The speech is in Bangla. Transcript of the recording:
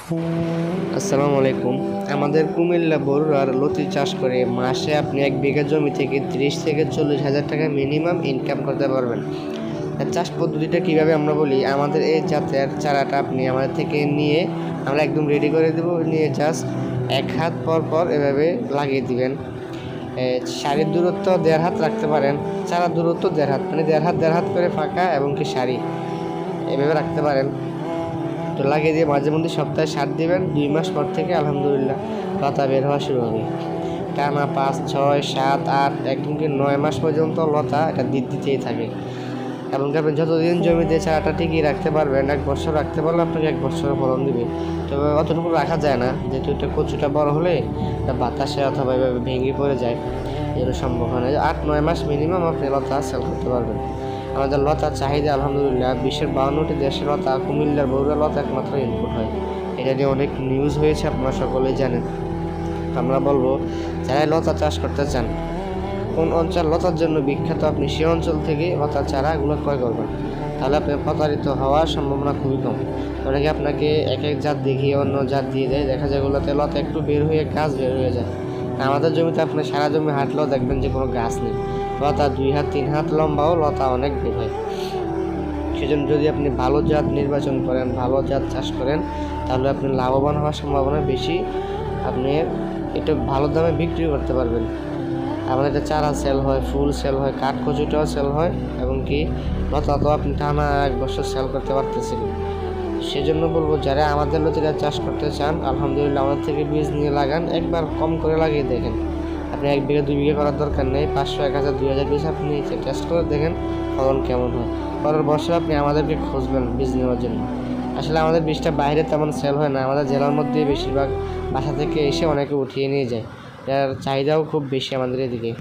আসসালামু আলাইকুম। আমাদের কুমিল্লা বরুড়ার লতি চাষ করে মাসে আপনি 1 বিঘা জমি থেকে 30 থেকে 40 হাজার টাকা মিনিমাম ইনকাম করতে পারবেন। চাষ পদ্ধতিটা কীভাবে আমরা বলি, আমাদের এই জাতের চারাটা আপনি আমাদের থেকে নিয়ে আমরা একদম রেডি করে দেবো, নিয়ে জাস্ট 1 হাত পর পর এভাবে লাগিয়ে দিবেন। সারির দূরত্ব 1.5 হাত রাখতে পারেন, চারা দূরত্ব 1.5 হাত, মানে 1.5 হাত করে ফাঁকা এবং কি সারি এভাবে রাখতে পারেন। তো লাগিয়ে দিয়ে মাঝে মধ্যে সপ্তাহে সার দিবেন। 2 মাস পর থেকে আলহামদুলিল্লাহ লতা বের হওয়া শুরু হবে। টানা 5, 6, 7, 8 একদমকি 9 মাস পর্যন্ত লতা এটা দিতেই থাকে। এবং আপনি যতদিন জমিতে চারাটা টিকিয়ে রাখতে পারবেন, 1 বছর রাখতে পারলে আপনাকে 1 বছর ফলন দিবে। তবে অতটুকু রাখা যায় না, যেহেতু এটা কচুটা বড় হলে এটা বাতাসে অথবা এভাবে ভেঙে পড়ে যায়, এগুলো সম্ভব হয় না। 8-9 মাস মিনিমাম আপনি লতা সেল করতে পারবেন। আমাদের লতার চাহিদা আলহামদুলিল্লাহ 52টি দেশের লতা কুমিল্লার বরুড়া লতা একমাত্র ইনপুট হয়। এটা নিয়ে অনেক নিউজ হয়েছে, আপনারা সকলেই জানেন। আমরা বলবো যারা লতা চাষ করতে চান, কোন অঞ্চল লতার জন্য বিখ্যাত, আপনি সে অঞ্চল থেকে লতার চারাগুলো ক্রয় করবেন, তাহলে আপনি প্রতারিত হওয়ার সম্ভাবনা খুবই কম। অনেকে আপনাকে এক জাত দেখিয়ে অন্য জাত দিয়ে দেয়, দেখা যায় ওগুলোতে লতা একটু বের হয়ে গাছ বের হয়ে যায়। আমাদের জমিতে আপনি সারা জমি হাঁটলেও দেখবেন যে কোনো গাছ নেই, লতা 2 হাত 3 হাত লম্বাও লতা অনেক বের হয়। সেজন্য যদি আপনি ভালো জাত নির্বাচন করেন, ভালো জাত চাষ করেন, তাহলে আপনি লাভবান হওয়ার সম্ভাবনা বেশি। আপনি এটা ভালো দামে বিক্রি করতে পারবেন। আমাদের এটা চারা সেল হয়, ফুল সেল হয়, কাঠ কচুটাও সেল হয়, এবং কি লতা তো আপনি টানা 1 বছর সেল করতে পারতেছেন। সেজন্য বলবো যারা আমাদের লতিটা চাষ করতে চান, আলহামদুলিল্লাহ আমাদের থেকে বীজ নিয়ে লাগান, একবার কম করে লাগিয়ে দেখেন। আপনি 1 বিঘা 2 বিঘা করার দরকার নেই, 500, 1000, 2000 বীজ আপনি টেস্ট করে দেখেন ফলন কেমন হয়। পরের বছর আপনি আমাদেরকে খুঁজবেন বীজ নেওয়ার জন্য। আসলে আমাদের বীজটা বাইরে তেমন সেল হয় না, আমাদের জেলার মধ্যেই বেশিরভাগ বাসা থেকে এসে অনেকে উঠিয়ে নিয়ে যায়। এর চাহিদাও খুব বেশি আমাদের এদিকে।